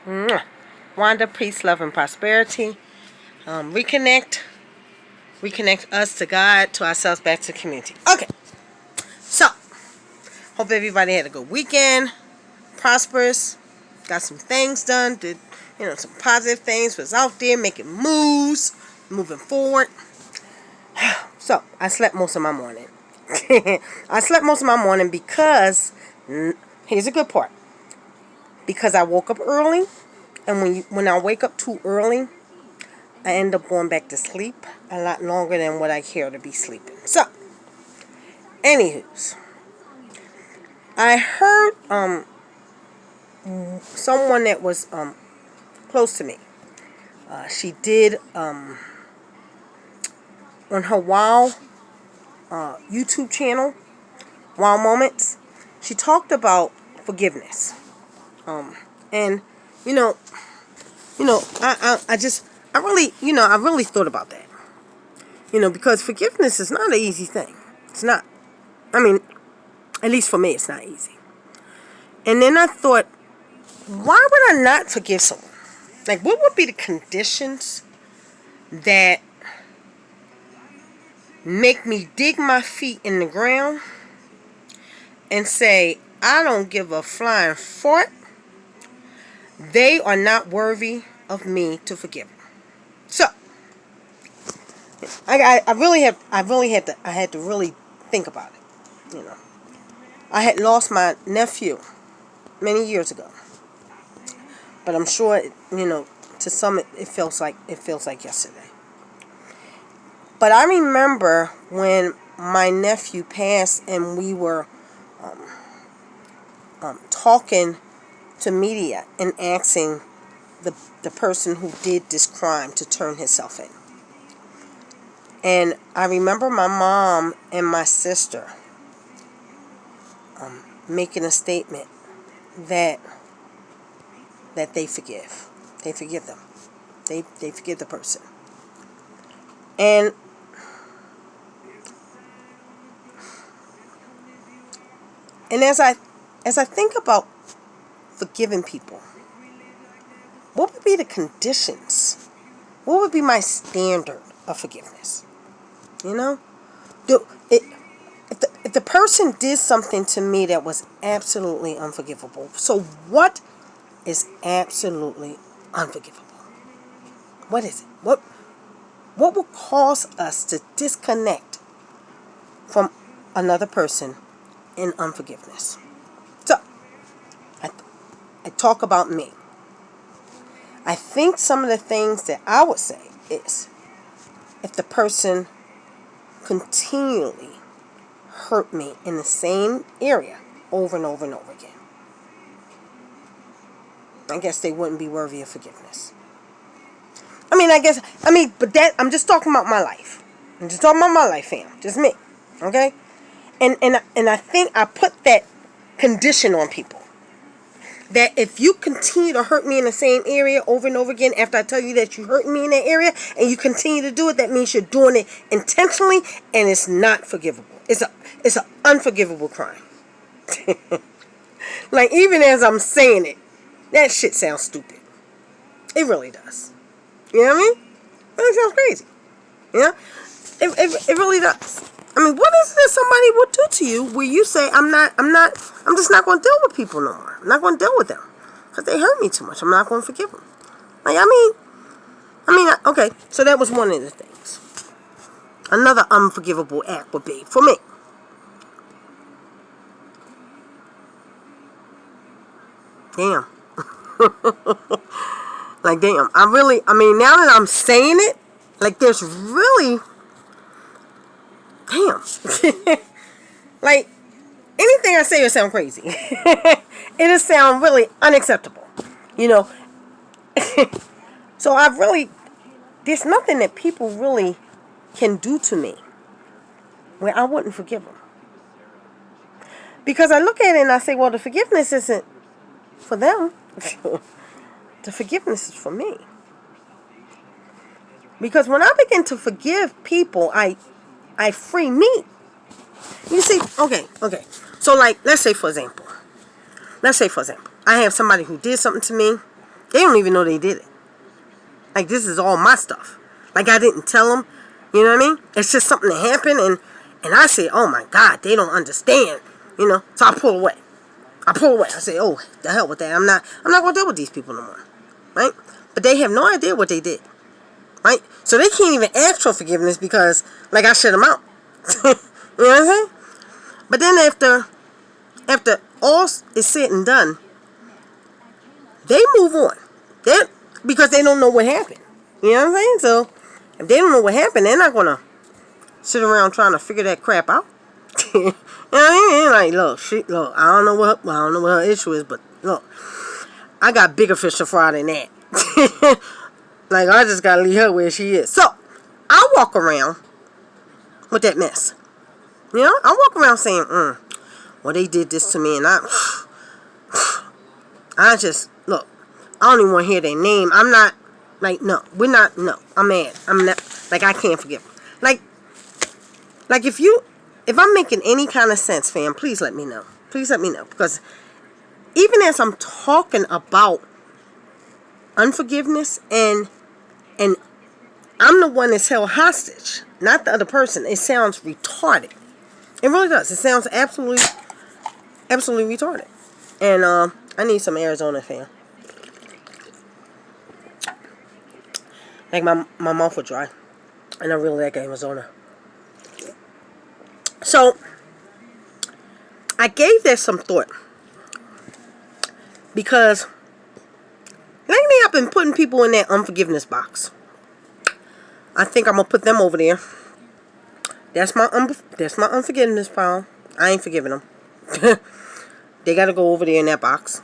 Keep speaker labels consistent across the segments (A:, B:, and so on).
A: Mwah. Wanda, peace, love, and prosperity. Reconnect. Reconnect us to God, to ourselves, back to the community. Okay. So, hope everybody had a good weekend. Prosperous. Got some things done. Did, some positive things. Was out there making moves. Moving forward. So, I slept most of my morning. I slept most of my morning because, here's a good part. Because I woke up early. And when I wake up too early, I end up going back to sleep a lot longer than what I care to be sleeping. So, anywho's, I heard someone that was close to me. She did on her Wow YouTube channel, Wow Moments. She talked about forgiveness, and I really thought about that. Because forgiveness is not an easy thing. It's not. I mean, at least for me, it's not easy. And then I thought, why would I not forgive someone? Like, what would be the conditions that make me dig my feet in the ground and say, I don't give a flying fart. They are not worthy of me to forgive them. So, I had to really think about it. I had lost my nephew many years ago, but I'm sure to some it feels like yesterday. But I remember when my nephew passed, and we were talking to media and asking the person who did this crime to turn himself in. And I remember my mom and my sister making a statement that they forgive. They forgive them. They forgive the person. And as I think about forgiving people, what would be the conditions? What would be my standard of forgiveness? If the person did something to me that was absolutely unforgivable, so what is absolutely unforgivable? What is it? What will cause us to disconnect from another person in unforgiveness? So, I talk about me. I think some of the things that I would say is, if the person continually hurt me in the same area over and over and over again, I guess they wouldn't be worthy of forgiveness. But that, I'm just talking about my life. I'm just talking about my life, fam. Just me. Okay? And I think I put that condition on people. That if you continue to hurt me in the same area over and over again, after I tell you that you hurt me in that area, and you continue to do it, that means you're doing it intentionally, and it's not forgivable. It's an unforgivable crime. Like, even as I'm saying it, that shit sounds stupid. It really does. You know what I mean? It really sounds crazy. It really does. What is it that somebody would do to you where you say, I'm just not going to deal with people no more. I'm not going to deal with them because they hurt me too much. I'm not going to forgive them. Okay, so that was one of the things. Another unforgivable act would be, for me, damn. Like, damn. Now that I'm saying it, like, there's really, damn. Like, anything I say will sound crazy. It'll sound really unacceptable. So there's nothing that people really can do to me where I wouldn't forgive them. Because I look at it and I say, well, the forgiveness isn't for them. The forgiveness is for me. Because when I begin to forgive people, I free me. You see, okay. So, like, let's say for example, I have somebody who did something to me, They don't even know they did it. Like, this is all my stuff. Like, I didn't tell them. You know what I mean? It's just something that happened, and I say, oh my God, they don't understand. You know? So I pull away. I say, oh, the hell with that. I'm not going to deal with these people no more. Right? But they have no idea what they did. Right? So they can't even ask for forgiveness because, like, I shut them out. You know what I'm saying? But then after all is said and done, they move on. Because they don't know what happened. You know what I'm saying? So, if they don't know what happened, they're not going to sit around trying to figure that crap out. You know what I mean? Like, look, I don't know what her issue is, but look, I got bigger fish to fry than that. Like, I just got to leave her where she is. So, I walk around with that mess. You know? I walk around saying, well, they did this to me, and I just, look, I don't even want to hear their name. I'm not, like, no, I'm mad. I'm not, like, I can't forgive them. Like, if I'm making any kind of sense, fam, please let me know. Please let me know. Because even as I'm talking about unforgiveness and I'm the one that's held hostage, not the other person, it sounds retarded. It really does. It sounds absolutely retarded. And I need some Arizona, fam. Like, my mouth was dry. And I really like Arizona. So, I gave that some thought. Because lately I've been putting people in that unforgiveness box. I think I'm going to put them over there. That's my unforgiveness pile. I ain't forgiving them. They got to go over there in that box.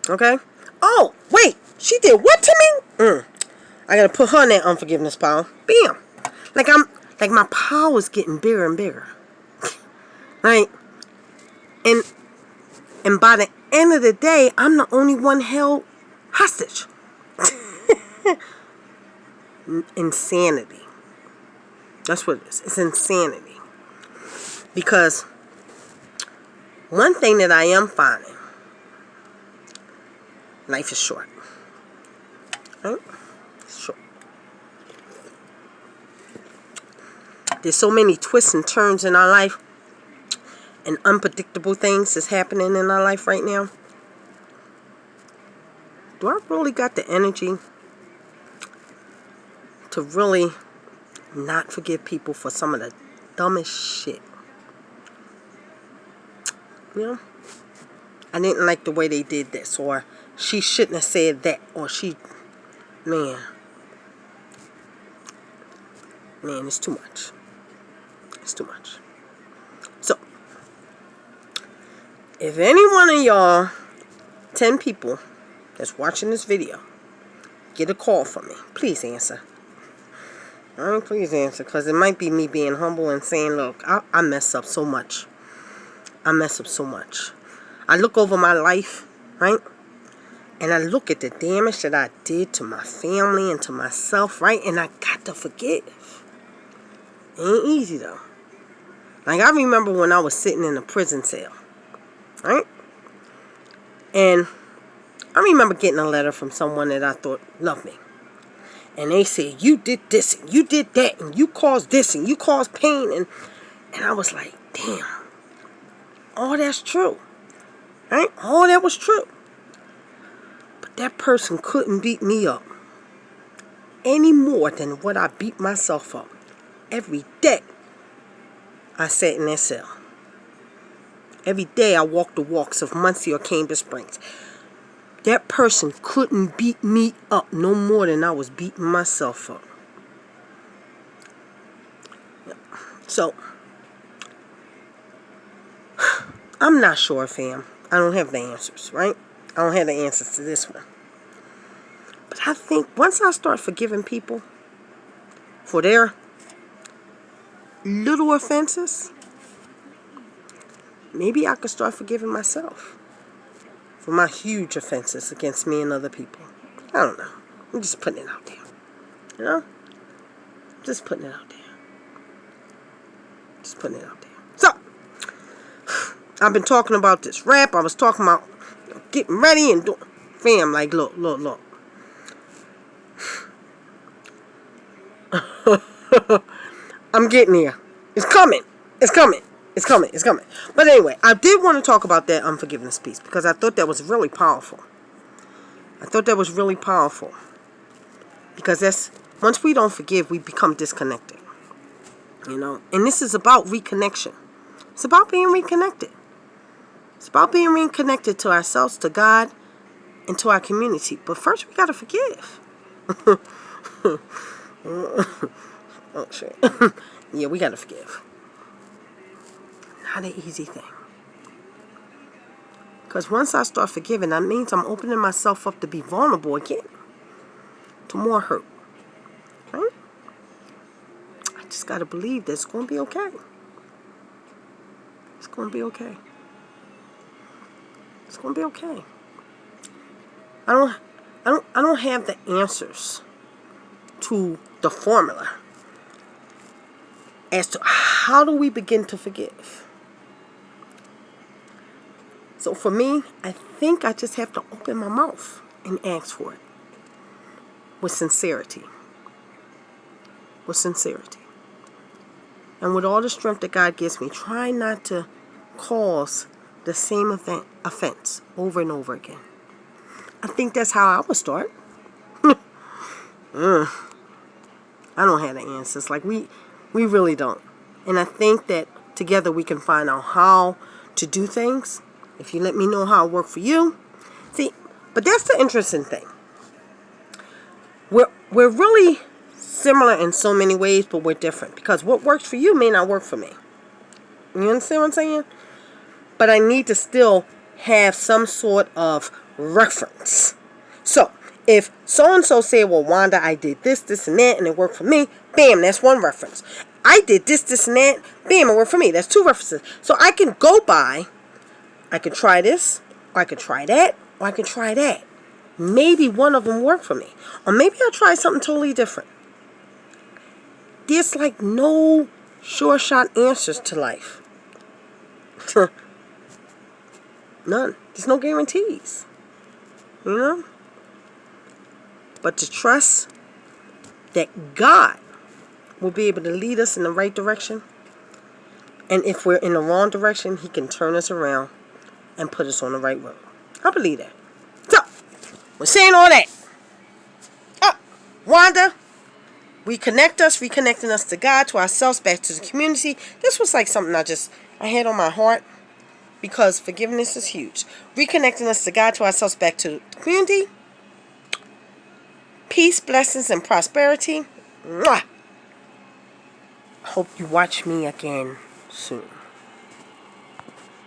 A: Okay? Oh, wait. She did what to me? I got to put her in that unforgiveness pile. Bam. Like my pile is getting bigger and bigger. Right? And by the end of the day, I'm the only one held hostage. Insanity. That's what it is. It's insanity. Because one thing that I am finding, life is short. Right? It's short. There's so many twists and turns in our life and unpredictable things that's happening in our life right now. Do I really got the energy to really not forgive people for some of the dumbest shit? You know? I didn't like the way they did this, or she shouldn't have said that, or man, it's too much. It's too much. So, if any one of y'all 10 people that's watching this video get a call from me, please answer. Please answer, because it might be me being humble and saying, look, I mess up so much. I mess up so much. I look over my life, right? And I look at the damage that I did to my family and to myself, right? And I got to forgive. It ain't easy, though. Like, I remember when I was sitting in a prison cell, right? And I remember getting a letter from someone that I thought loved me. And they said, you did this, and you did that, and you caused this, and you caused pain. And I was like, damn. All that's true. Right? All that was true. But that person couldn't beat me up any more than what I beat myself up every day I sat in that cell. Every day I walked the walks of Muncie or Cambridge Springs. That person couldn't beat me up no more than I was beating myself up. So, I'm not sure, fam. I don't have the answers, right? I don't have the answers to this one. But I think once I start forgiving people for their little offenses, maybe I could start forgiving myself for my huge offenses against me and other people. I don't know. I'm just putting it out there. You know? Just putting it out there. Just putting it out there. So, I've been talking about this rap. I was talking about getting ready and doing. Fam, like, look. I'm getting here. It's coming. It's coming. It's coming. It's coming. But anyway, I did want to talk about that unforgiveness piece because I thought that was really powerful. I thought that was really powerful. Because that's, once we don't forgive, we become disconnected. You know? And this is about reconnection. It's about being reconnected. It's about being reconnected to ourselves, to God, and to our community. But first, we got to forgive. Oh, shit. Yeah, we got to forgive. Not an easy thing. Because once I start forgiving, that means I'm opening myself up to be vulnerable again. To more hurt. Right? I just got to believe that it's going to be okay. It's going to be okay. It's going to be okay. I don't have the answers to the formula as to how do we begin to forgive. So for me, I think I just have to open my mouth and ask for it with sincerity. With sincerity. And with all the strength that God gives me, try not to cause the same offense over and over again. I think that's how I would start. I don't have the answers. Like, we really don't. And I think that together we can find out how to do things. If you let me know how it worked for you. See, but that's the interesting thing. We're really similar in so many ways, but we're different. Because what works for you may not work for me. You understand what I'm saying? But I need to still have some sort of reference. So, if so-and-so said, well, Wanda, I did this, this, and that, and it worked for me, bam, that's one reference. I did this, this, and that, bam, it worked for me. That's two references. So I can go by, I could try this, or I could try that, or I could try that. Maybe one of them worked for me. Or maybe I'll try something totally different. There's like no sure shot answers to life. None. There's no guarantees. You know? But to trust that God will be able to lead us in the right direction. And if we're in the wrong direction, He can turn us around and put us on the right road. I believe that. So, we're saying all that. Oh, Wanda, reconnecting us to God, to ourselves, back to the community. This was like something I had on my heart. Because forgiveness is huge. Reconnecting us to God, to ourselves, back to the community. Peace, blessings, and prosperity. Mwah! Hope you watch me again soon.